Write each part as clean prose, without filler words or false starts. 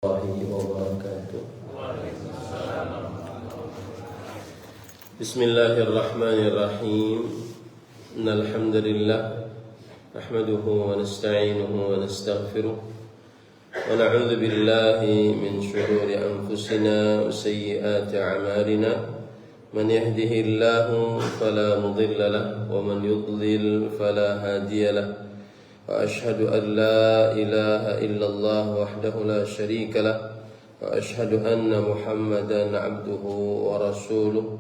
Warahmatullahi wabarakatuh. Bismillahirrahmanirrahim. Innal hamdalillah nahmaduhu wa nasta'inuhu wa nastaghfiruh wa na'udzu billahi min shururi anfusina wa sayyiati a'malina. Man yahdihillahu fala mudilla lahu wa man yudlil fala hadiya lahu. وأشهد أن لا إله إلا الله وحده لا شريك له وأشهد أن محمدا عبده ورسوله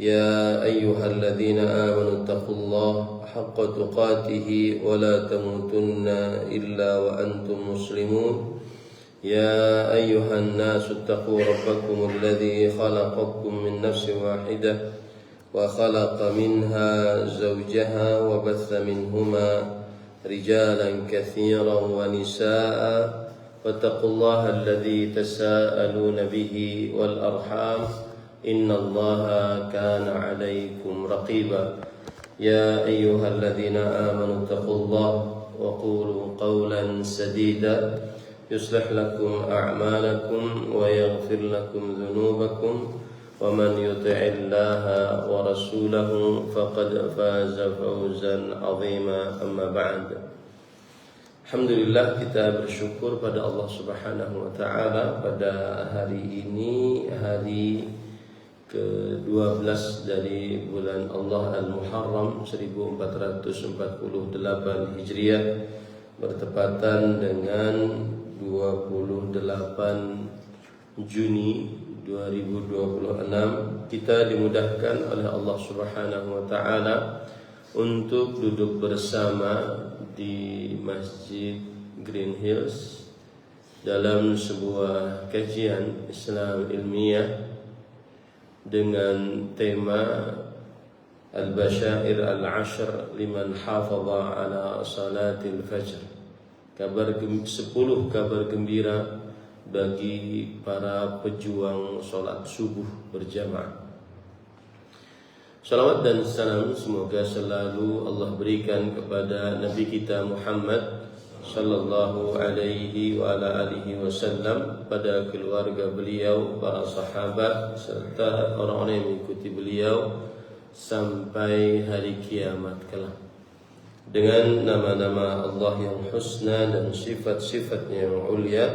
يا أيها الذين آمنوا اتقوا الله حق تقاته ولا تموتن إلا وأنتم مسلمون يا أيها الناس اتقوا ربكم الذي خلقكم من نفس واحدة وخلق منها زوجها وبث منهما رجالا كثيرا ونساء واتقوا الله الذي تساءلون به والأرحام إن الله كان عليكم رقيبا يا أيها الذين آمنوا اتقوا الله وقولوا قولا سديدا يصلح لكم أعمالكم ويغفر لكم ذنوبكم ومن يطع الله ورسوله فقد فاز فوزا عظيما أما بعد. Alhamdulillah, kita bersyukur pada Allah Subhanahu wa taala pada hari ini, hari ke-12 dari bulan Allah Al-Muharram 1448 Hijriah, bertepatan dengan 28 Juni 2026. Kita dimudahkan oleh Allah Subhanahu wa taala untuk duduk bersama di Masjid Green Hills dalam sebuah kajian Islam ilmiah dengan tema Al-Basyair Al-Ashr liman hafadha ala salatil fajr, 10 kabar gembira bagi para pejuang sholat subuh berjamaah. Salawat dan salam semoga selalu Allah berikan kepada Nabi kita Muhammad sallallahu alaihi wa ala alihi wasallam, pada keluarga beliau, para sahabat serta orang-orang yang mengikuti beliau sampai hari kiamat kelak. Dengan nama-nama Allah yang husna dan sifat-sifatnya yang ulia,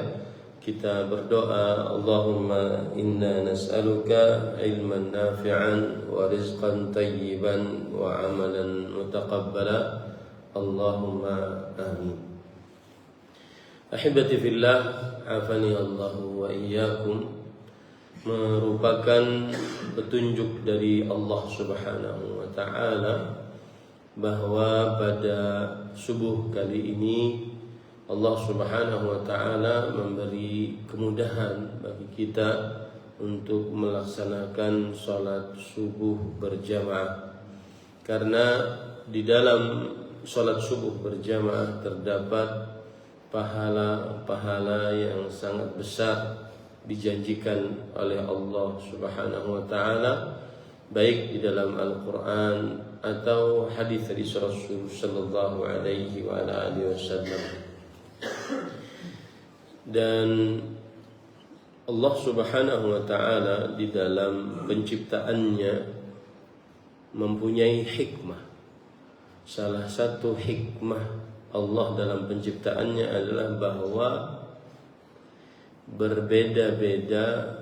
kita berdoa, Allahumma inna nas'aluka ilman nafi'an wa rizqan tayyiban wa amalan mutaqabbala. Allahumma amin. Ahibati fillah, afani Allahu wa iyyakum, merupakan petunjuk dari Allah Subhanahu wa taala bahwa pada subuh kali ini Allah Subhanahu wa taala memberi kemudahan bagi kita untuk melaksanakan salat subuh berjamaah. Karena di dalam salat subuh berjamaah terdapat pahala-pahala yang sangat besar dijanjikan oleh Allah Subhanahu wa taala, baik di dalam Al-Qur'an atau hadis dari Rasul sallallahu alaihi wa ala alihi wasallam. Dan Allah Subhanahu wa taala di dalam penciptaannya mempunyai hikmah. Salah satu hikmah Allah dalam penciptaannya adalah bahwa berbeda-beda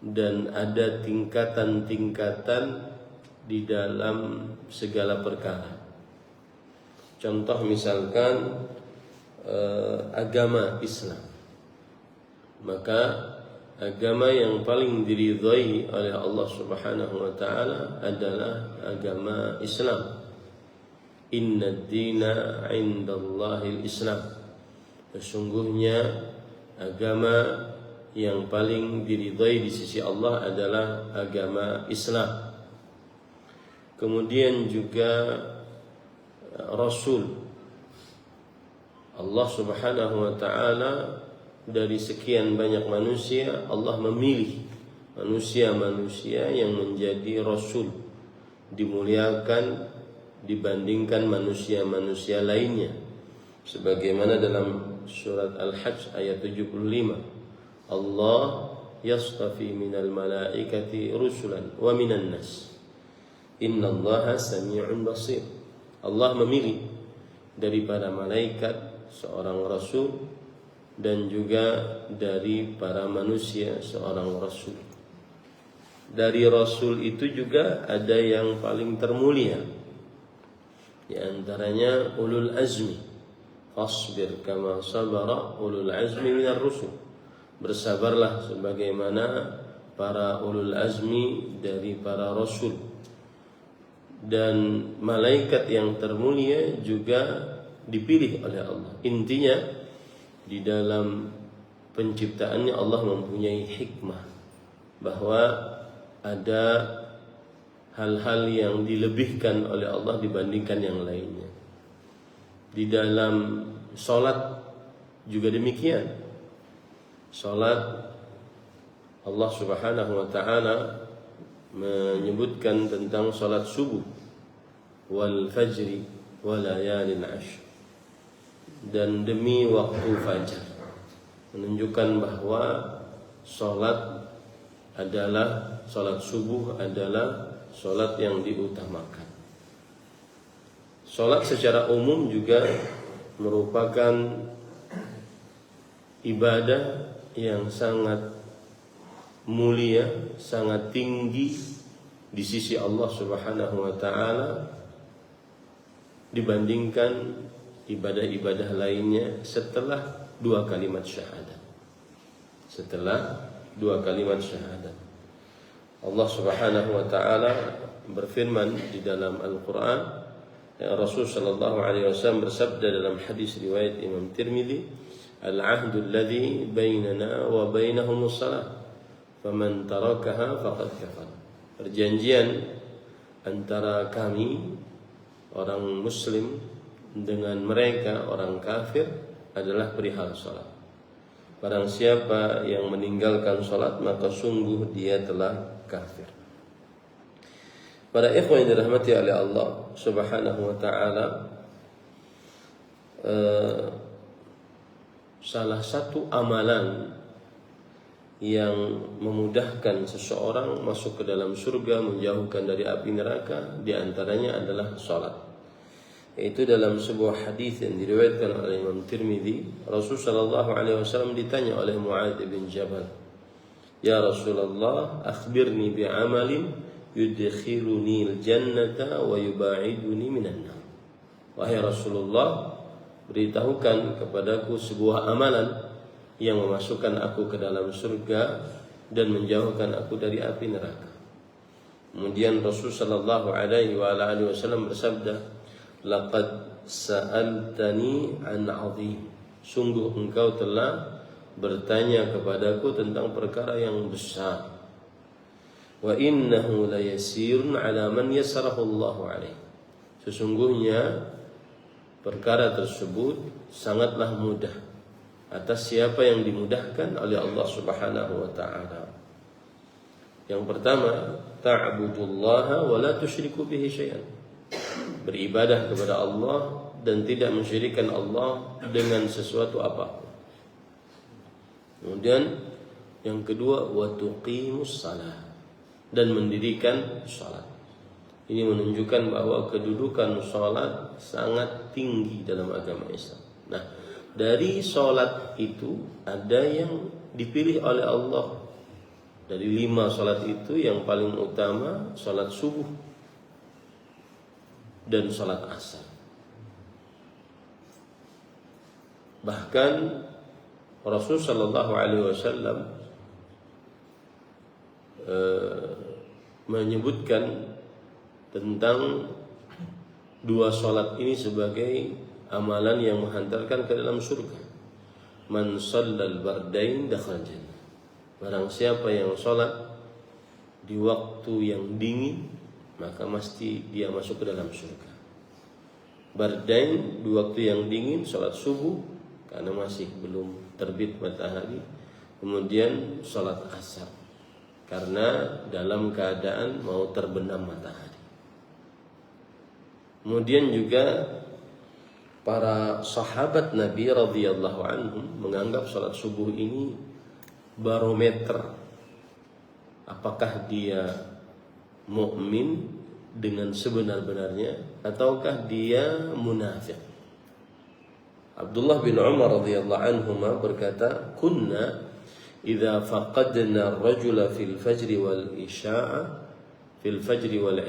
dan ada tingkatan-tingkatan di dalam segala perkara. Contoh misalkan agama Islam, maka agama yang paling diridhai oleh Allah Subhanahu wa taala adalah agama Islam. Inna ad-dina 'indallahil Islam. Sesungguhnya agama yang paling diridhai di sisi Allah adalah agama Islam. Kemudian juga Rasul Allah Subhanahu wa taala, dari sekian banyak manusia Allah memilih manusia-manusia yang menjadi rasul, dimuliakan dibandingkan manusia-manusia lainnya, sebagaimana dalam surat Al-Hajj ayat 75. Allah yastafi minal malaikati rusulan wa minan nas. Innallaha sami'un basir. Allah memilih dari para malaikat seorang rasul dan juga dari para manusia seorang rasul. Dari rasul itu juga ada yang paling termulia, di antaranya ulul azmi. Fasbir kama sabara ulul azmi minar rusul. Bersabarlah sebagaimana para ulul azmi dari para rasul. Dan malaikat yang termulia juga dipilih oleh Allah. Intinya di dalam penciptaannya Allah mempunyai hikmah bahwa ada hal-hal yang dilebihkan oleh Allah dibandingkan yang lainnya. Di dalam sholat juga demikian. Sholat Allah Subhanahu wa ta'ala menyebutkan tentang sholat subuh, wal fajri wa layalin ashr, dan demi waktu fajar, menunjukkan bahwa sholat subuh adalah sholat yang diutamakan. Sholat secara umum juga merupakan ibadah yang sangat mulia, sangat tinggi di sisi Allah Subhanahu wa ta'ala dibandingkan ibadah-ibadah lainnya setelah dua kalimat syahadat. Allah Subhanahu wa ta'ala berfirman di dalam Al-Quran, Rasul sallallahu alaihi wasallam bersabda dalam hadis riwayat Imam Tirmidzi, "Al-'ahdu alladhi bainana wa bainahumus salat, faman tarakaha faqad kafar." Perjanjian antara kami orang muslim dengan mereka orang kafir adalah perihal salat. Barang siapa yang meninggalkan salat maka sungguh dia telah kafir. Para ikhwan yang dirahmati oleh Allah Subhanahu wa ta'ala, salah satu amalan yang memudahkan seseorang masuk ke dalam surga, menjauhkan dari api neraka, di antaranya adalah salat. Yaitu dalam sebuah hadis yang diriwayatkan oleh Imam Tirmidzi, Rasulullah sallallahu alaihi wasallam ditanya oleh Muadz bin Jabal, "Ya Rasulullah, akhbirni bi'amalin yudkhiluni al-jannata wa yuba'iduni minan nar." Wahai Rasulullah, beritahukan kepadaku sebuah amalan yang memasukkan aku ke dalam surga dan menjauhkan aku dari api neraka. Kemudian Rasul sallallahu alaihi wasallam bersabda, "Laqad sa'altani an 'azim." Sungguh engkau telah bertanya kepadaku tentang perkara yang besar. Wa innahu la yasirun 'ala man yassarahu Allahu 'alaihi. Sesungguhnya perkara tersebut sangatlah mudah atas siapa yang dimudahkan oleh Allah Subhanahu wa ta'ala. Yang pertama, ta'budullaha wa la tusyriku bihi syai'an. Beribadah kepada Allah dan tidak mensyirikkan Allah dengan sesuatu apapun. Kemudian yang kedua, wa tuqimus shalah, dan mendirikan salat. Ini menunjukkan bahwa kedudukan salat sangat tinggi dalam agama Islam. Nah, dari salat itu ada yang dipilih oleh Allah. Dari 5 salat itu yang paling utama salat subuh dan salat asar. Bahkan Rasul sallallahu alaihi wasallam menyebutkan tentang 2 salat ini sebagai amalan yang menghantarkan ke dalam surga. Man shallal bardain dakhala jannah. Barang siapa yang salat di waktu yang dingin, maka mesti dia masuk ke dalam surga. Bardain, di waktu yang dingin, salat subuh karena masih belum terbit matahari. Kemudian salat asar karena dalam keadaan mau terbenam matahari. Kemudian juga para sahabat Nabi radhiyallahu anhum menganggap salat subuh ini barometer apakah dia mukmin dengan sebenar-benarnya ataukah dia munafik. Abdullah bin Umar radhiyallahu anhuma berkata, "Kunna idza faqadna ar-rajula fil fajri wal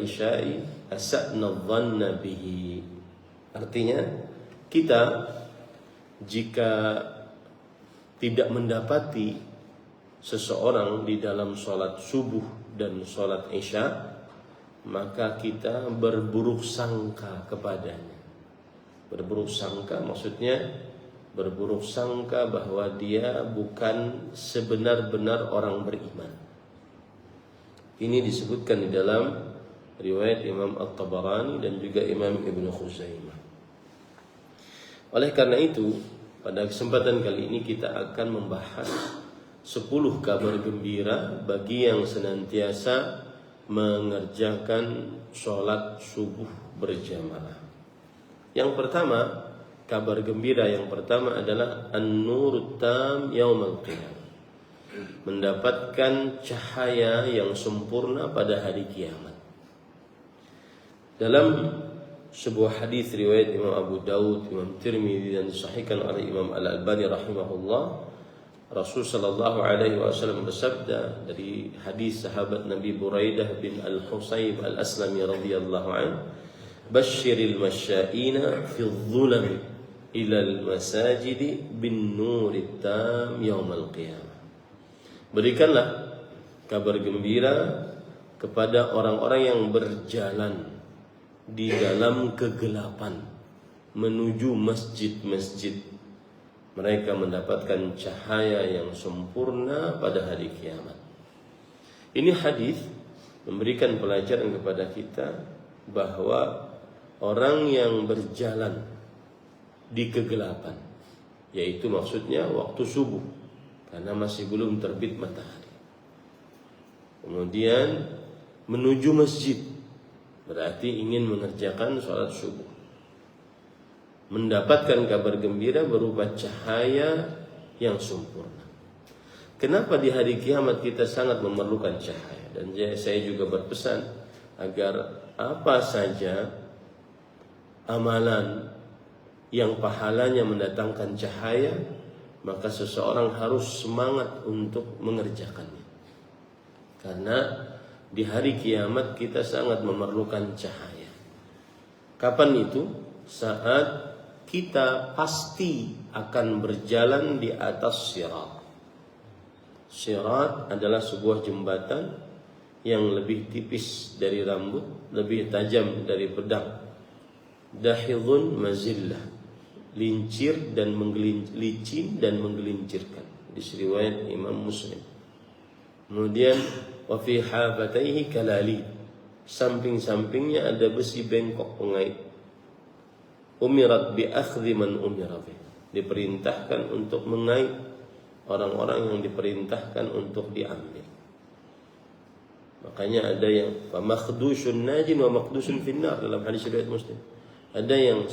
isya'i asa'na adh-dhanna bihi." Artinya, kita jika tidak mendapati seseorang di dalam sholat subuh dan sholat isya, maka kita berburuk sangka kepadanya. Berburuk sangka maksudnya berburuk sangka bahwa dia bukan sebenar-benar orang beriman. Ini disebutkan di dalam riwayat Imam At-Tabarani dan juga Imam Ibn Khuzaimah. Oleh karena itu, pada kesempatan kali ini kita akan membahas 10 kabar gembira bagi yang senantiasa mengerjakan sholat subuh berjamaah. Yang pertama, kabar gembira yang pertama adalah an-nurut tam yaumil qiyamah. Mendapatkan cahaya yang sempurna pada hari kiamat. Dalam sebuah hadis riwayat Imam Abu Daud, Imam Tirmidzi dan disahihkan oleh Imam Al-Albani rahimahullah, Rasul sallallahu alaihi wasallam bersabda dari hadis sahabat Nabi Buraidah bin Al-Husayb Al-Aslami radhiyallahu anhu, "Basyiril masya'ina fi adh-dhulam ila al-masajid bin nurit tam yaumil qiyamah." Berikanlah kabar gembira kepada orang-orang yang berjalan di dalam kegelapan menuju masjid-masjid. Mereka mendapatkan cahaya yang sempurna pada hari kiamat. Ini hadis memberikan pelajaran kepada kita bahwa orang yang berjalan di kegelapan, yaitu maksudnya waktu subuh, karena masih belum terbit matahari, kemudian menuju masjid, berarti ingin mengerjakan sholat subuh, mendapatkan kabar gembira berupa cahaya yang sempurna. Kenapa di hari kiamat kita sangat memerlukan cahaya? Dan saya juga berpesan agar apa saja amalan yang pahalanya mendatangkan cahaya, maka seseorang harus semangat untuk mengerjakannya. Karena di hari kiamat kita sangat memerlukan cahaya. Kapan itu? Saat kita pasti akan berjalan di atas sirat. Sirat adalah sebuah jembatan yang lebih tipis dari rambut, lebih tajam dari pedang. Dahidun mazillah, lincir dan licin dan menggelincirkan. Di riwayat Imam Muslim. Kemudian wa fi habataihi kalali, samping-sampingnya ada besi bengkok pengait. Umirat bi akhdhi man umira bih, diperintahkan untuk mengait orang-orang yang diperintahkan untuk diambil. Makanya ada yang fa makhdushun najin wa makhdushun finnar dalam hadis riwayat Muslim. Ada yang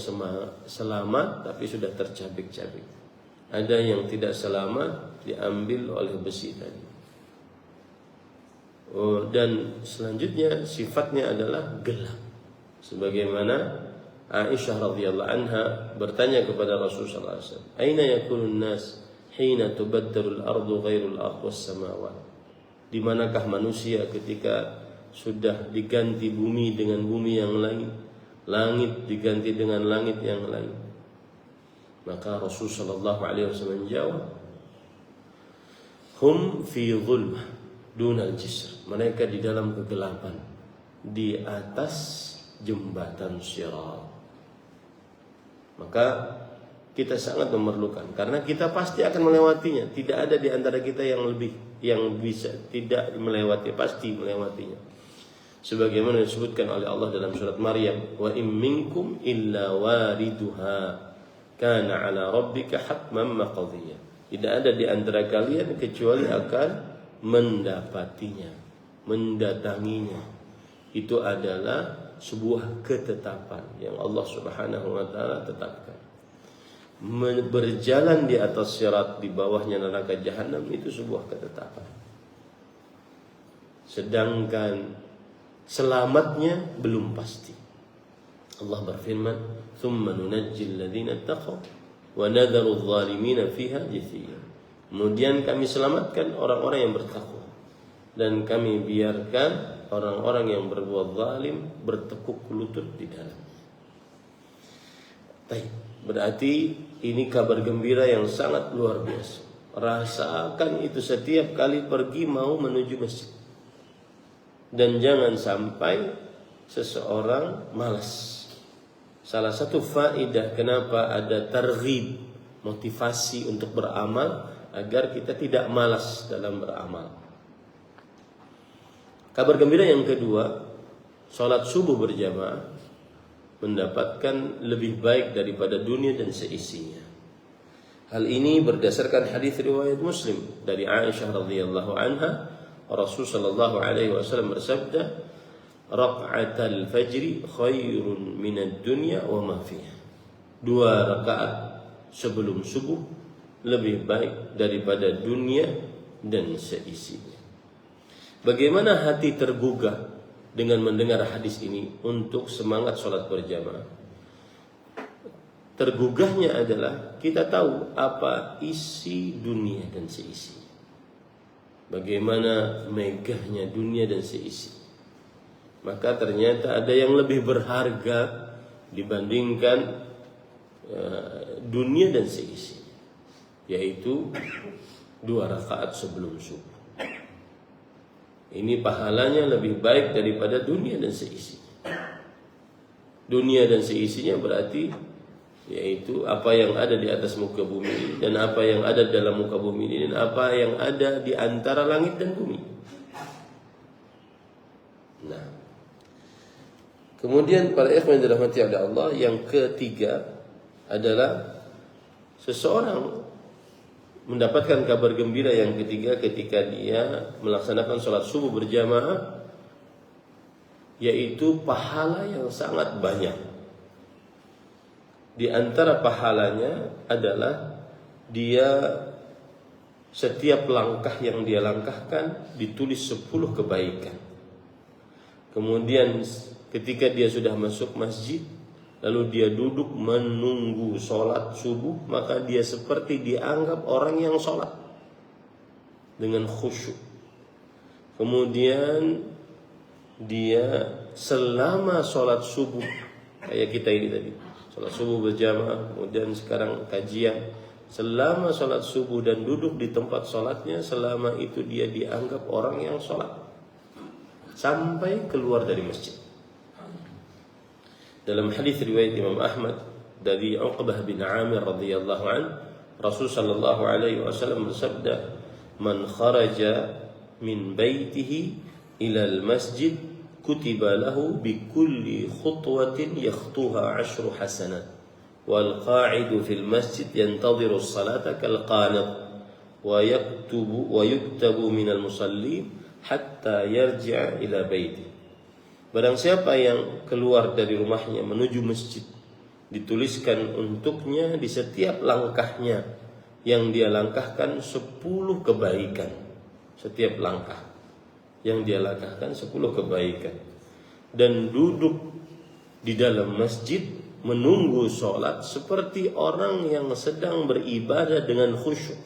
selamat tapi sudah tercabik-cabik. Ada yang tidak selamat diambil oleh besi tadi. Dan selanjutnya sifatnya adalah gelap. Sebagaimana Aisyah radhiyallahu anha bertanya kepada Rasulullah SAW, "Aina yakunun nas hina tubaddalu al-ardu ghairul ardh was samawat?" Di manakah manusia ketika sudah diganti bumi dengan bumi yang lain, langit diganti dengan langit yang lain? Maka Rasul sallallahu alaihi wasallam menjawab, "Hum fi dhulmah dunal jisr." Mereka di dalam kegelapan di atas jembatan sirat. Maka kita sangat memerlukan, karena kita pasti akan melewatinya. Tidak ada di antara kita yang bisa tidak melewati, pasti melewatinya. Sebagaimana disebutkan oleh Allah dalam surat Maryam, "Wa in minkum illa wariduha kana 'ala rabbika hatman maqdiyya." Tidak ada di antara kalian kecuali akan mendapatinya, mendatanginya. Itu adalah sebuah ketetapan yang Allah Subhanahu wa taala tetapkan. berjalan di atas sirat, di bawahnya neraka jahanam, itu sebuah ketetapan. Sedangkan selamatnya belum pasti. Allah berfirman, "Tsumma nunajjil ladzina taqaw wa nadharu adh-dhalimina fiha jithiya." Kemudian kami selamatkan orang-orang yang bertakwa dan kami biarkan orang-orang yang berbuat zalim bertekuk lutut di dalam. Berarti ini kabar gembira yang sangat luar biasa. Rasakan itu setiap kali pergi mau menuju masjid. Dan jangan sampai seseorang malas. Salah satu faedah kenapa ada targhib, motivasi untuk beramal, agar kita tidak malas dalam beramal. Kabar gembira yang kedua, sholat subuh berjamaah mendapatkan lebih baik daripada dunia dan seisinya. Hal ini berdasarkan hadis riwayat Muslim dari Aisyah radhiyallahu anha, Rasul sallallahu alaihi wasallam bersabda, "Raq'atal fajri khairun minad dunya wa ma fiha." 2 rakaat sebelum subuh lebih baik daripada dunia dan seisinya. Bagaimana hati tergugah dengan mendengar hadis ini untuk semangat sholat berjamaah? Tergugahnya adalah kita tahu apa isi dunia dan seisi. Bagaimana megahnya dunia dan seisi. Maka ternyata ada yang lebih berharga dibandingkan dunia dan seisi, yaitu 2 rakaat sebelum subuh. Ini pahalanya lebih baik daripada dunia dan seisinya. Dunia dan seisinya berarti yaitu apa yang ada di atas muka bumi dan apa yang ada dalam muka bumi ini dan apa yang ada di antara langit dan bumi. Nah, kemudian para ikhwan yang dirahmati oleh Allah, yang ketiga adalah seseorang mendapatkan kabar gembira yang ketiga ketika dia melaksanakan sholat subuh berjamaah, yaitu pahala yang sangat banyak. Di antara pahalanya adalah dia setiap langkah yang dia langkahkan ditulis 10 kebaikan. Kemudian ketika dia sudah masuk masjid, lalu dia duduk menunggu sholat subuh, maka dia seperti dianggap orang yang sholat dengan khusyuk. Kemudian dia selama sholat subuh, kayak kita ini tadi, sholat subuh berjamaah, kemudian sekarang kajian, selama sholat subuh dan duduk di tempat sholatnya, selama itu dia dianggap orang yang sholat sampai keluar dari masjid. Dalam hadis riwayat Imam Ahmad dari Uqbah bin Amir radhiyallahu an, Rasul sallallahu alaihi wasallam bersabda, "Man kharaja min baitihi ila al-masjid kutiba lahu bi kulli khutwatin yakhtuha 10 hasanat wal qa'idu fil masjid yantadhiru as-salata kal qanit wa yuktabu min al-musallin hatta yarji'a ila baitihi." Barang siapa yang keluar dari rumahnya menuju masjid, dituliskan untuknya di setiap langkahnya yang dia langkahkan 10 kebaikan. Setiap langkah yang dia langkahkan 10 kebaikan. Dan duduk di dalam masjid menunggu sholat seperti orang yang sedang beribadah dengan khusyuk.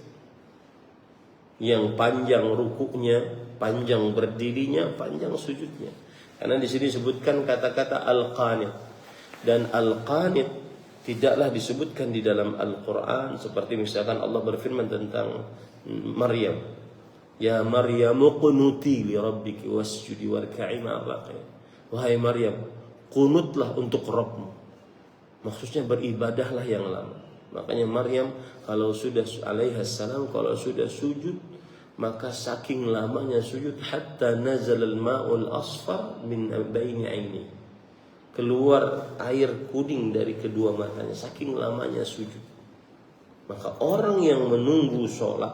Yang panjang rukuknya, panjang berdirinya, panjang sujudnya. Karena di sini disebutkan kata-kata al-qanit, dan al-qanit tidaklah disebutkan di dalam Al-Quran seperti misalkan Allah berfirman tentang Maryam, "Ya Maryamu qunuti li rabbiki wasjudi warka'i ma'ar raki'in." Wahai Maryam, kunutlah untuk Rabbmu. Maksudnya beribadahlah yang lama. Makanya Maryam kalau sudah alaihissalam kalau sudah sujud, maka saking lamanya sujud hatta nazal al-ma'ul asfar min baini aini, keluar air kuning dari kedua matanya, saking lamanya sujud. Maka orang yang menunggu sholat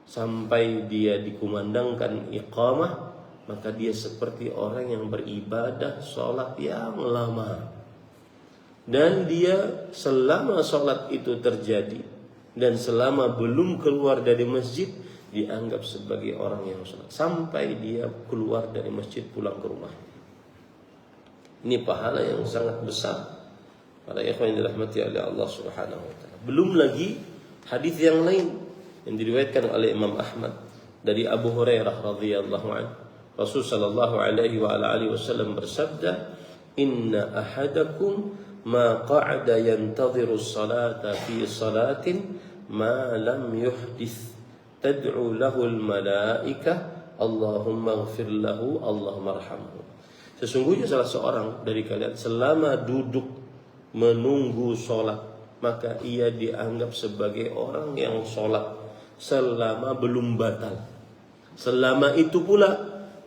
sampai dia dikumandangkan iqamah, maka dia seperti orang yang beribadah sholat yang lama. dan dia selama sholat itu terjadi dan selama belum keluar dari masjid dianggap sebagai orang yang sholat sampai dia keluar dari masjid pulang ke rumah. Ini pahala yang sangat besar para ikhwan yang dirahmati oleh Allah Subhanahu wa taala. Belum lagi hadis yang lain yang diriwayatkan oleh Imam Ahmad dari Abu Hurairah radhiyallahu anhu. Rasul sallallahu alaihi wa ala alihi wasallam bersabda, "Inna ahadakum ma qa'ada yantadhiru as-salata fi salatin ma lam yuhdith tad'u lahu al-malaikah Allahumma ighfir lahu Allahumma arhamhu." Sesungguhnya salah seorang dari kalian selama duduk menunggu sholat maka ia dianggap sebagai orang yang sholat selama belum batal. Selama itu pula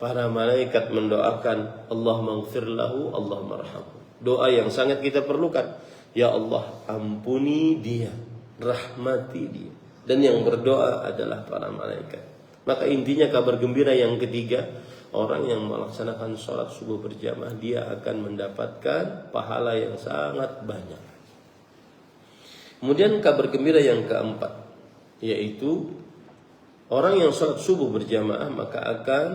para malaikat mendoakan Allahumma ighfir lahu Allahumma arhamhu. Doa yang sangat kita perlukan. Ya Allah, ampuni dia, rahmati dia. Dan yang berdoa adalah para malaikat. Maka intinya kabar gembira yang ketiga, orang yang melaksanakan sholat subuh berjamaah dia akan mendapatkan pahala yang sangat banyak. Kemudian kabar gembira yang keempat, yaitu orang yang sholat subuh berjamaah maka akan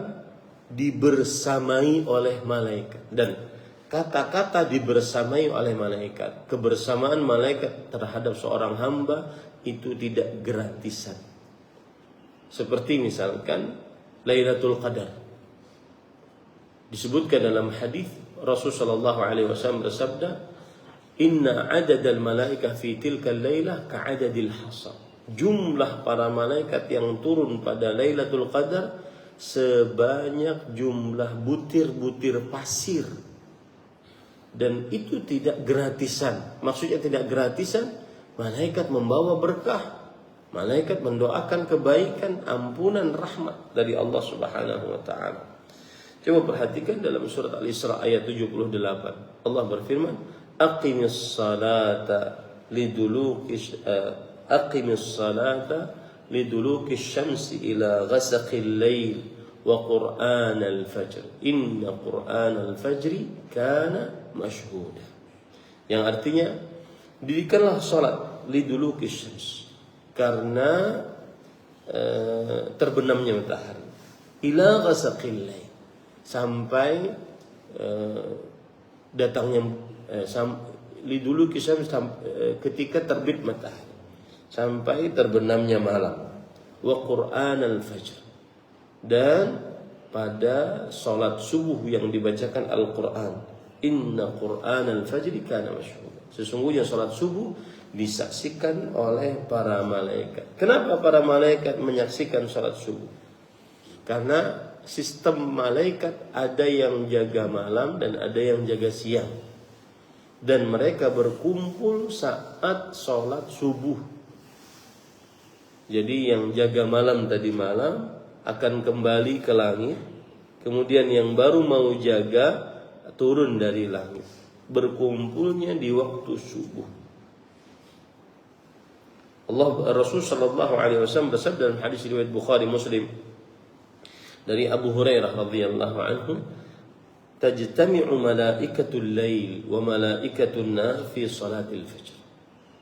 dibersamai oleh malaikat. Dan kata-kata dibersamai oleh malaikat, kebersamaan malaikat terhadap seorang hamba itu tidak gratisan. Seperti misalkan Lailatul Qadar. Disebutkan dalam hadis Rasulullah SAW bersabda, "Inna adadal malaikah fi tilkal lailah ka'adadil hasa." Jumlah para malaikat yang turun pada Lailatul Qadar sebanyak jumlah butir-butir pasir. Dan itu tidak gratisan. Maksudnya tidak gratisan, malaikat membawa berkah, malaikat mendoakan kebaikan, ampunan, rahmat dari Allah Subhanahu wa taala. Coba perhatikan dalam surat Al-Isra ayat 78. Allah berfirman, "Aqimis salata liduluki syamsi ila ghasaqil lail wa qur'anal fajr inna qur'anal fajri kana mashhuda." Yang artinya, dirikanlah salat liduluki syams, karena terbenamnya matahari, ila ghasaqil lail, sampai datangnya liduluki syams, ketika terbit matahari sampai terbenamnya malam, wa qur'anal fajr, dan pada salat subuh yang dibacakan Al-Qur'an, inna qur'anal fajri kana mashhuda. Sesungguhnya salat subuh disaksikan oleh para malaikat. Kenapa para malaikat menyaksikan salat subuh? Karena sistem malaikat ada yang jaga malam dan ada yang jaga siang, dan mereka berkumpul saat salat subuh. Jadi yang jaga malam tadi malam akan kembali ke langit, kemudian yang baru mau jaga turun dari langit, berkumpulnya di waktu subuh. Rasul sallallahu alaihi wasallam bersabda dalam hadis riwayat Bukhari Muslim dari Abu Hurairah radhiyallahu anhu, "Tajtami'u malaikatul lail wa malaikatun nar fi salatil fajr."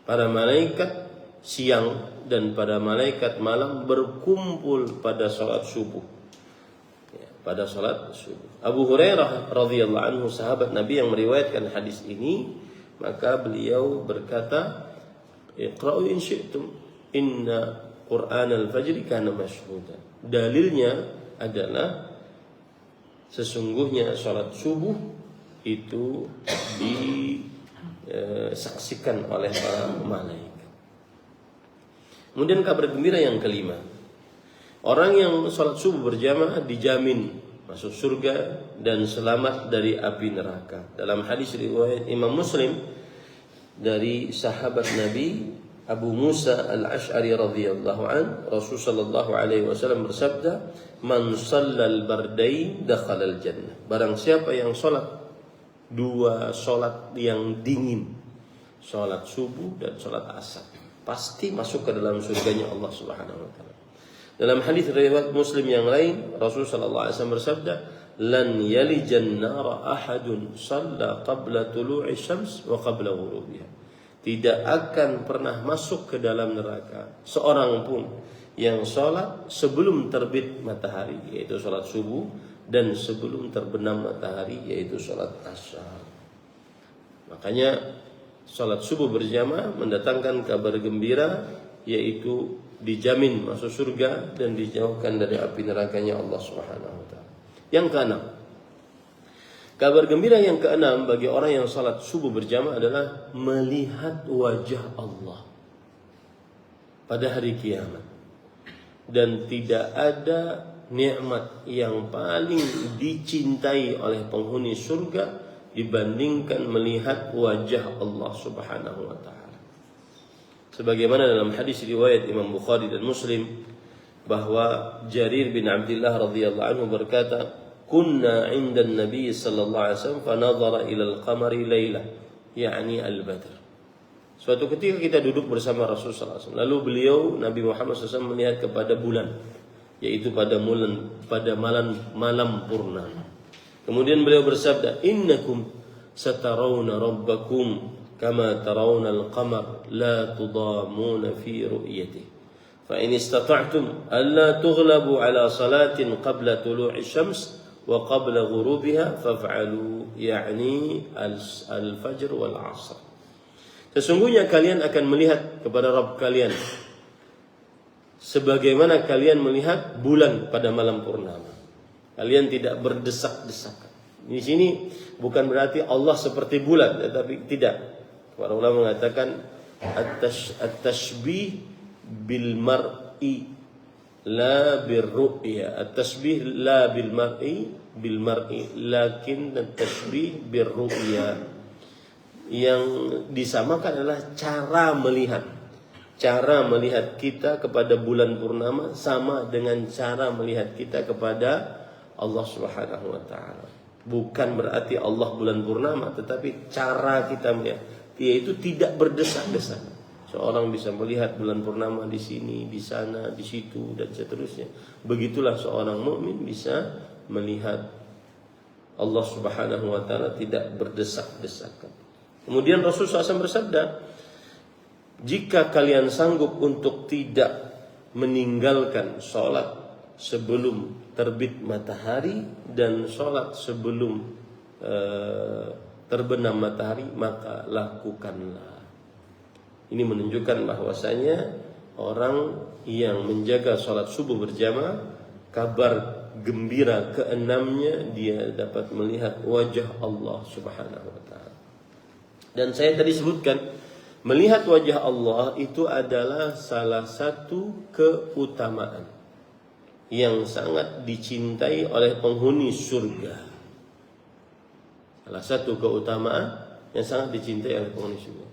Para malaikat siang dan pada malaikat malam berkumpul pada salat subuh. Pada salat subuh. Abu Hurairah radhiyallahu anhu, sahabat Nabi yang meriwayatkan hadis ini, maka beliau berkata, "Iqra'u in syi'tum inna qur'anal fajri kana mashhuda." Dalilnya adalah sesungguhnya salat subuh itu disaksikan oleh para malaikat. Kemudian kabar gembira yang kelima, orang yang salat subuh berjamaah dijamin masuk surga dan selamat dari api neraka. Dalam hadis riwayat Imam Muslim dari sahabat Nabi Abu Musa al-Ash'ari radhiyallahu an, Rasul sallallahu alaihi wasallam bersabda, "Man shallal bardain dakhalal jannah." Barang siapa yang salat dua salat yang dingin, salat subuh dan salat asar, pasti masuk ke dalam surganya Allah Subhanahu wa taala. Dalam hadis riwayat Muslim yang lain, Rasulullah sallallahu alaihi wasallam bersabda, "Lan yalijan nara ahadun shalla qabla tulu'i syams wa qabla ghurubiha." Tidak akan pernah masuk ke dalam neraka seorang pun yang sholat sebelum terbit matahari, yaitu sholat subuh, dan sebelum terbenam matahari, yaitu sholat asar. Makanya sholat subuh berjamaah mendatangkan kabar gembira, yaitu dijamin masuk surga dan dijauhkan dari api nerakanya Allah Subhanahu wa taala. Yang keenam, kabar gembira yang keenam bagi orang yang salat subuh berjamaah adalah melihat wajah Allah pada hari kiamat. Dan tidak ada nikmat yang paling dicintai oleh penghuni surga dibandingkan melihat wajah Allah Subhanahu wa taala. Sebagaimana dalam hadis riwayat Imam Bukhari dan Muslim, bahwa Jarir bin Abdullah radhiyallahu anhu berkata, "Kunna 'inda an-nabi sallallahu alaihi wasallam fa nadhara ila al-qamari lailah, yakni al-badr." Suatu ketika kita duduk bersama Rasul sallallahu alaihi wasallam, lalu beliau Nabi Muhammad SAW melihat kepada bulan, yaitu pada malam purnama. Kemudian beliau bersabda, "Innakum satarawna rabbakum kama tarawna al-qamar la tudamuna fi ru'yatihi fa in istata'tum alla tughlabu ala salatin qabla tulu'i syams wa qabla ghurubiha faf'alu, yakni al-fajr wal 'asr." Sesungguhnya kalian akan melihat kepada Rabb kalian sebagaimana kalian melihat bulan pada malam purnama. Kalian tidak berdesak-desakan. Di sini bukan berarti Allah seperti bulan, tetapi tidak. Para ulama mengatakan at-tashbih bil mar'i la bir ru'ya. At-tashbih la bil mar'i lakin at-tashbih bir ru'ya. Yang disamakan adalah cara melihat. Cara melihat kita kepada bulan purnama sama dengan cara melihat kita kepada Allah Subhanahu wa taala. Bukan berarti Allah bulan purnama, tetapi cara kita melihat, yaitu tidak berdesak-desak. Seorang bisa melihat bulan purnama di sini, di sana, di situ, dan seterusnya. Begitulah seorang mukmin bisa melihat Allah Subhanahu wa taala tidak berdesak-desakan. Kemudian Rasulullah SAW bersabda, "Jika kalian sanggup untuk tidak meninggalkan sholat sebelum terbit matahari dan sholat sebelum terbenam matahari, maka lakukanlah." Ini menunjukkan bahwasanya orang yang menjaga sholat subuh berjamaah, kabar gembira keenamnya, dia dapat melihat wajah Allah Subhanahu wa taala. Dan saya tadi sebutkan, melihat wajah Allah itu adalah salah satu keutamaan yang sangat dicintai oleh penghuni surga. Salah satu keutamaan yang sangat dicintai oleh penghuni surga.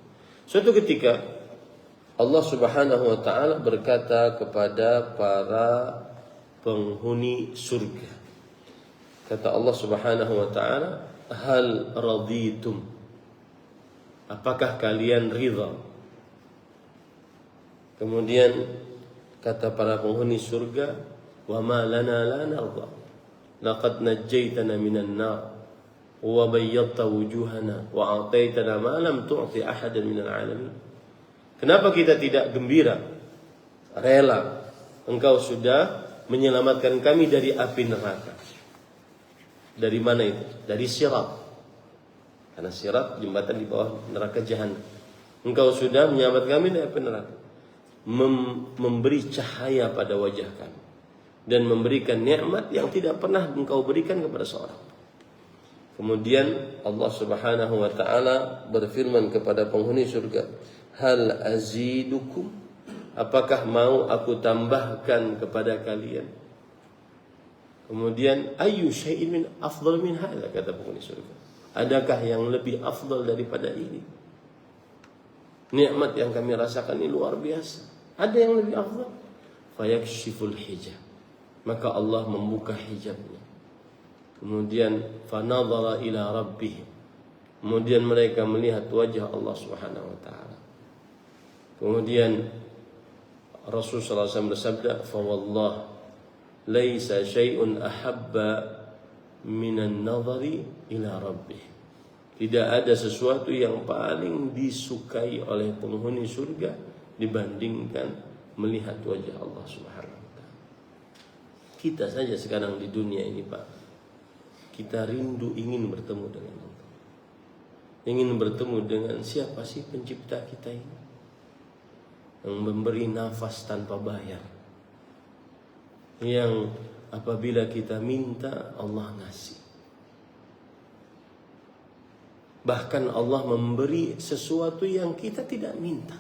Suatu ketika Allah Subhanahu wa taala berkata kepada para penghuni surga. Kata Allah Subhanahu wa taala, "Hal raditum?" Apakah kalian ridha? Kemudian kata para penghuni surga, "Wa ma lana la narda. Laqad najjaytana minan nar wa bayyadta wujuhana wa a'taytana ma lam tu'ti ahadan minal alamin." Kenapa kita tidak gembira? Rela engkau sudah menyelamatkan kami dari api neraka. Dari mana itu? Dari sirat. Karena sirat jembatan di bawah neraka jahanam. Engkau sudah menyelamatkan kami dari api neraka. Memberi cahaya pada wajah kami dan memberikan nikmat yang tidak pernah engkau berikan kepada seorang. Kemudian Allah Subhanahu wa taala berfirman kepada penghuni surga, "Hal azidukum?" Apakah mau aku tambahkan kepada kalian? Kemudian, "Ayyu syai'in min afdal min hadza?" kata penghuni surga. Adakah yang lebih afdal daripada ini? Nikmat yang kami rasakan ini luar biasa. Ada yang lebih afdal? Fayakshiful hijab. Maka Allah membuka hijabnya. Kemudian fanadhara ila rabbih. Kemudian mereka melihat wajah Allah Subhanahu wa taala. Kemudian Rasulullah SAW bersabda, "Fa wallah laisa syai'un ahabba minan nadhari ila rabbih." Tidak ada sesuatu yang paling disukai oleh penghuni surga dibandingkan melihat wajah Allah Subhanahu wa taala. Kita saja sekarang di dunia ini, Pak, kita rindu ingin bertemu dengan Allah. Ingin bertemu dengan siapa sih pencipta kita ini? Yang memberi nafas tanpa bayar. Yang apabila kita minta, Allah ngasih. Bahkan Allah memberi sesuatu yang kita tidak minta.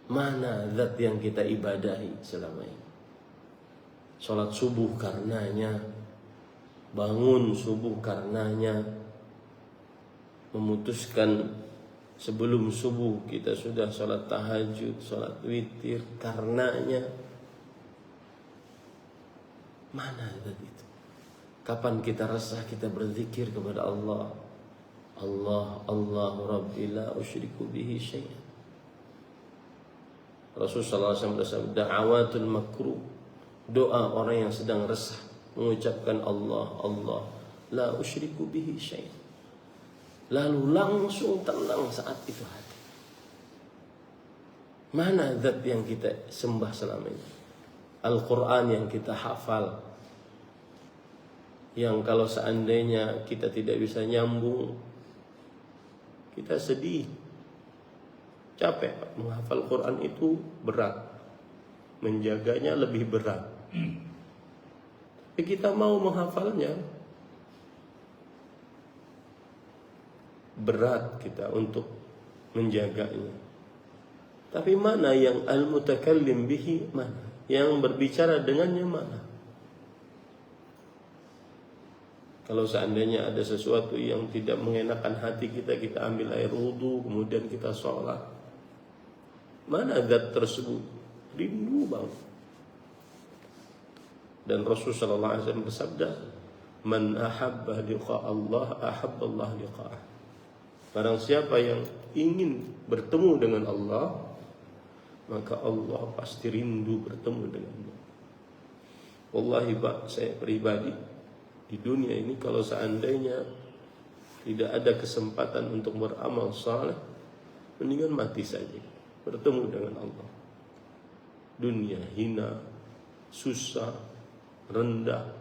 Mana zat yang kita ibadahi selama ini? Salat subuh karenanya, bangun subuh karenanya, memutuskan sebelum subuh kita sudah salat tahajud, salat witir karenanya. Mana zat itu? Kapan kita resah kita berzikir kepada Allah? Allahu Rabbi la usyriku bihi syai'an. Rasulullah SAW bersabda, da'awatul makruh, doa orang yang sedang resah mengucapkan Allah la usyriku bihi syai'an. Lalu langsung tenang saat itu hati. Mana zat yang kita sembah selama ini? Al-Quran yang kita hafal, yang kalau seandainya kita tidak bisa nyambung, kita sedih, capek. Menghafal Quran itu berat, menjaganya lebih berat. Tapi kita mau menghafalnya, berat kita untuk menjaganya. Tapi mana yang al-mutakallim bihi, mana yang berbicara dengannya, mana? Kalau seandainya ada sesuatu yang tidak mengenakan hati kita, kita ambil air wudu, kemudian kita sholat. Mana zat tersebut? Rindu banget. Dan Rasulullah SAW bersabda, "Man ahabba liqa Allah, ahabba Allah liqa'ah." Barang siapa yang ingin bertemu dengan Allah, maka Allah pasti rindu bertemu dengannya. Wallahi Pak, saya pribadi di dunia ini kalau seandainya tidak ada kesempatan untuk beramal saleh, mendingan mati saja, bertemu dengan Allah. Dunia hina, susah, rendah,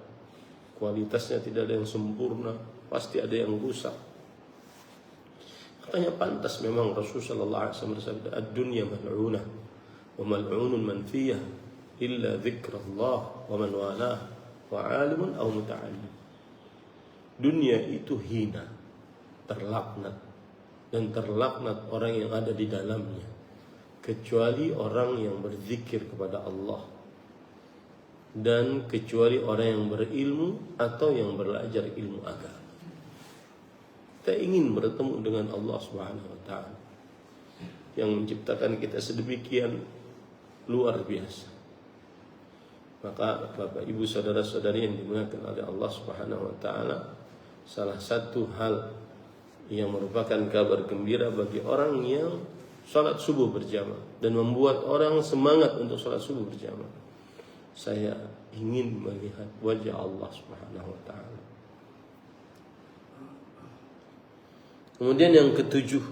kualitasnya tidak ada yang sempurna, pasti ada yang rusak. Makanya pantas memang Rasulullah SAW bersabda, "Ad-dunya mal'unah wa mal'unun man fiyah illa dzikrullah wa man walah wa 'alimun aw muta'allim." Dunia itu hina, terlaknat, dan terlaknat orang yang ada di dalamnya, kecuali orang yang berzikir kepada Allah, dan kecuali orang yang berilmu atau yang belajar ilmu agama. Kita ingin bertemu dengan Allah Subhanahu wa taala yang menciptakan kita sedemikian luar biasa. Maka Bapak Ibu saudara-saudari yang dimuliakan oleh Allah Subhanahu wa taala, salah satu hal yang merupakan kabar gembira bagi orang yang salat subuh berjamaah dan membuat orang semangat untuk salat subuh berjamaah, saya ingin melihat wajah Allah Subhanahu wa taala. Kemudian yang ketujuh,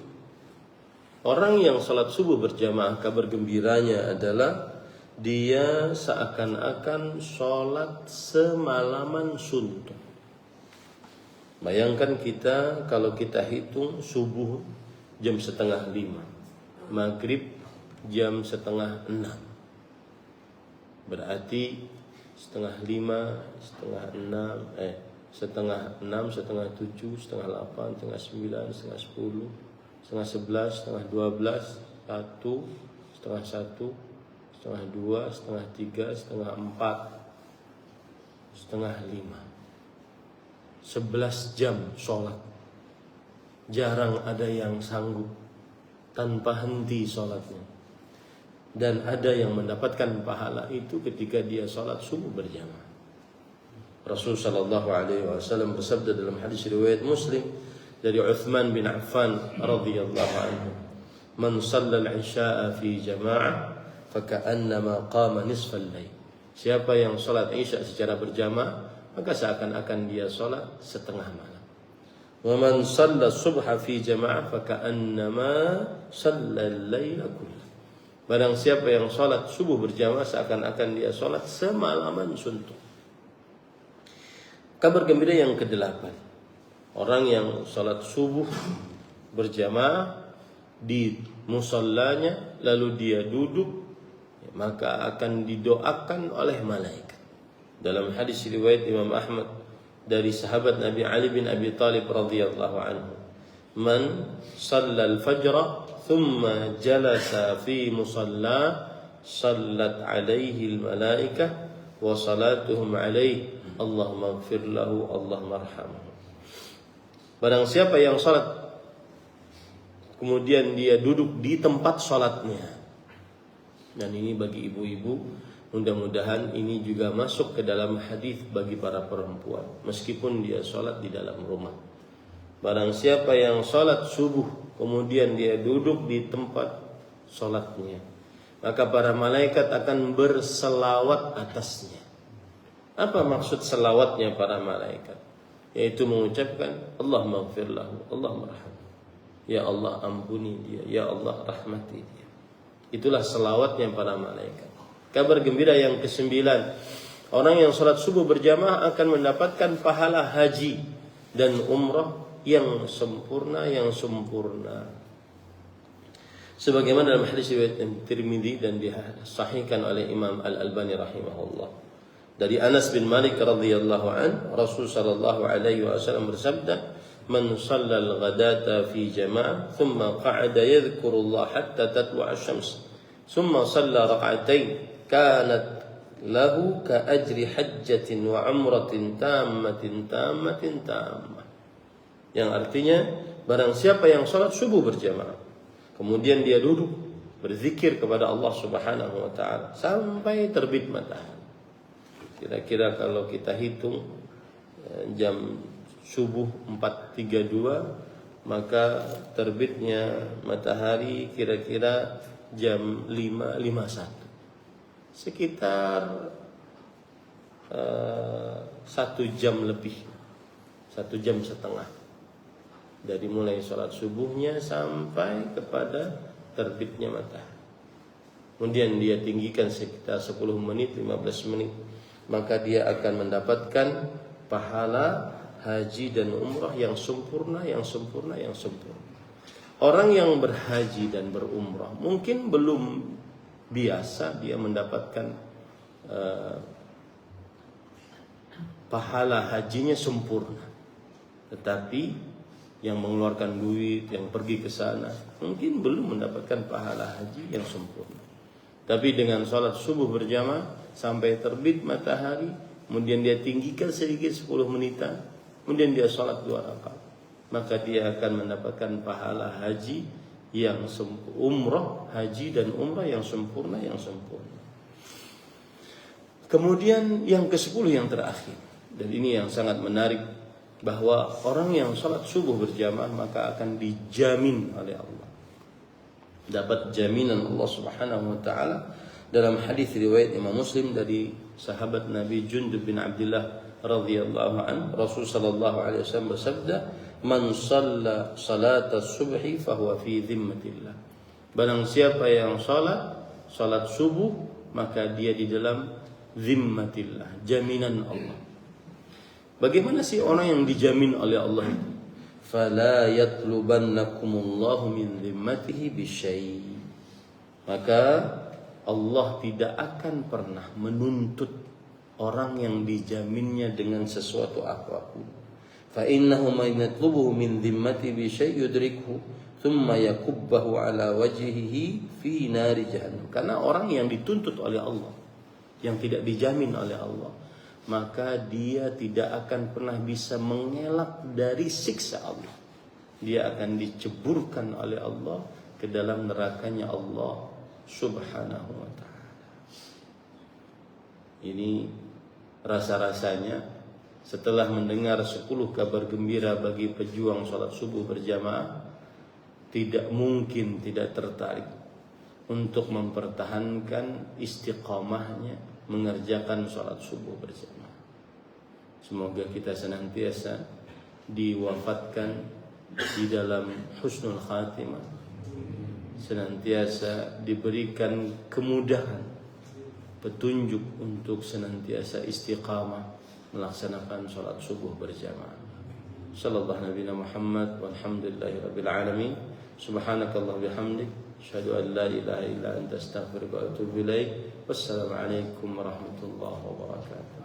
orang yang salat subuh berjamaah, kabar gembiranya adalah dia seakan-akan sholat semalaman suntuk. Bayangkan kita kalau kita hitung subuh jam 4:30, maghrib jam 4:30, berarti 4:30, 5:30, 5:30, 6:30, 7:30, 8:30, 9:30, 10:30, 10:30, 11:30, 12:30, 1, 1:30, 1:30, 2:30, 3:30, 4:30, 4:30, 11 jam sholat. Jarang ada yang sanggup tanpa henti sholatnya. Dan ada yang mendapatkan pahala itu ketika dia sholat subuh berjamaah. Rasulullah SAW bersabda dalam hadis riwayat Muslim dari Uthman bin Affan radhiyallahu anhu, "Man shalla al-isya'a fi jama'ah faka'annama qama nisfal lail. Siapa yang salat Isya secara berjamaah, maka seakan-akan dia salat setengah malam. Wa man shalla subha fi jama'ah faka'annama shalla al-laila kullah. Barang siapa yang salat subuh berjamaah, seakan-akan dia salat semalaman suntuk. Kabar gembira yang ke-8. Orang yang salat subuh berjamaah di musallanya lalu dia duduk, maka akan didoakan oleh malaikat. Dalam hadis riwayat Imam Ahmad dari sahabat Nabi Ali bin Abi Thalib radhiyallahu anhu, "Man shalla al-fajr thumma jalasa fi musalla sallat alaihi al-malaikah wa salatuhum alaihi Allahumma ighfir lahu Allahumma arhamhu." Barang siapa yang salat kemudian dia duduk di tempat salatnya, dan ini bagi ibu-ibu, mudah-mudahan ini juga masuk ke dalam hadis bagi para perempuan, meskipun dia salat di dalam rumah. Barang siapa yang salat subuh kemudian dia duduk di tempat salatnya, maka para malaikat akan berselawat atasnya. Apa maksud selawatnya para malaikat? Yaitu mengucapkan Allahumma ighfir lahu Allahumma arhamhu. Ya Allah ampuni dia, ya Allah rahmati dia. Itulah selawatnya para malaikat. Kabar gembira yang ke-9, orang yang salat subuh berjamaah akan mendapatkan pahala haji dan umrah yang sempurna, sebagaimana dalam hadis riwayat Tirmidzi dan disahihkan oleh Imam Al-Albani rahimahullah. Dari Anas bin Malik radhiyallahu an, Rasul sallallahu alaihi wasallam bersabda, "Man shallal ghadata fi jama'ah thumma qa'ada yadhkurullah hatta tatlu'a asy-syams, thumma shalla rak'atain, kanat lahu ka ajri hajjatin wa umratin tammatin." Yang artinya, barang siapa yang salat subuh berjamaah, kemudian dia duduk berzikir kepada Allah Subhanahu wa taala sampai terbit matahari. Kira-kira kalau kita hitung jam subuh 4.32, maka terbitnya matahari kira-kira jam 5.51. Sekitar 1 jam lebih, 1 jam setengah. Dari mulai sholat subuhnya sampai kepada terbitnya matahari. Kemudian dia tinggikan sekitar 10 menit, 15 menit. Maka dia akan mendapatkan pahala haji dan umrah yang sempurna. Orang yang berhaji dan berumrah mungkin belum biasa dia mendapatkan pahala hajinya sempurna. Tetapi yang mengeluarkan duit, yang pergi ke sana, mungkin belum mendapatkan pahala haji yang sempurna. Tapi dengan sholat subuh berjamaah sampai terbit matahari, kemudian dia tinggikan sedikit 10 menitan, kemudian dia sholat 2 rakaat, maka dia akan mendapatkan pahala haji yang umrah, haji dan umrah yang sempurna. Kemudian yang ke-10 yang terakhir, dan ini yang sangat menarik, bahwa orang yang sholat subuh berjamaah maka akan dijamin oleh Allah, dapat jaminan Allah Subhanahu wa taala. Dalam hadis riwayat Imam Muslim dari sahabat Nabi Jundub bin Abdullah radhiyallahu an, Rasul sallallahu alaihi wasallam bersabda, "Man shalla salata subhi fahuwa fi dhimmatillah." Barang siapa yang salat subuh, maka dia di dalam dhimmatillah, jaminan Allah. Bagaimana sih orang yang dijamin oleh Allah itu? Fala yatlubannakumullahu min dhimmatihi bisyai. Maka Allah tidak akan pernah menuntut orang yang dijaminnya dengan sesuatu apapun. Fa innahu man yatlubuhu min dhimmati bisyai yudrikhu thumma yakubbahu ala wajhihi fi nari jahannam. Karena orang yang dituntut oleh Allah, yang tidak dijamin oleh Allah, maka dia tidak akan pernah bisa mengelak dari siksa Allah. Dia akan diceburkan oleh Allah ke dalam nerakanya Allah Subhanahu wa ta'ala. Ini rasa-rasanya setelah mendengar 10 kabar gembira bagi pejuang sholat subuh berjamaah, tidak mungkin tidak tertarik untuk mempertahankan istiqamahnya mengerjakan sholat subuh berjamaah. Semoga kita senantiasa diwafatkan di dalam husnul khatimah, senantiasa diberikan kemudahan, petunjuk untuk senantiasa istiqamah melaksanakan sholat subuh berjamaah. Sallallahu Nabi Muhammad walhamdulillahi rabbil alamin. Subhanakallah bihamdik, asyhadu an la ilaha illa anta astaghfiruka wa atubu ilaik. Wassalamu alaikum warahmatullahi wabarakatuh.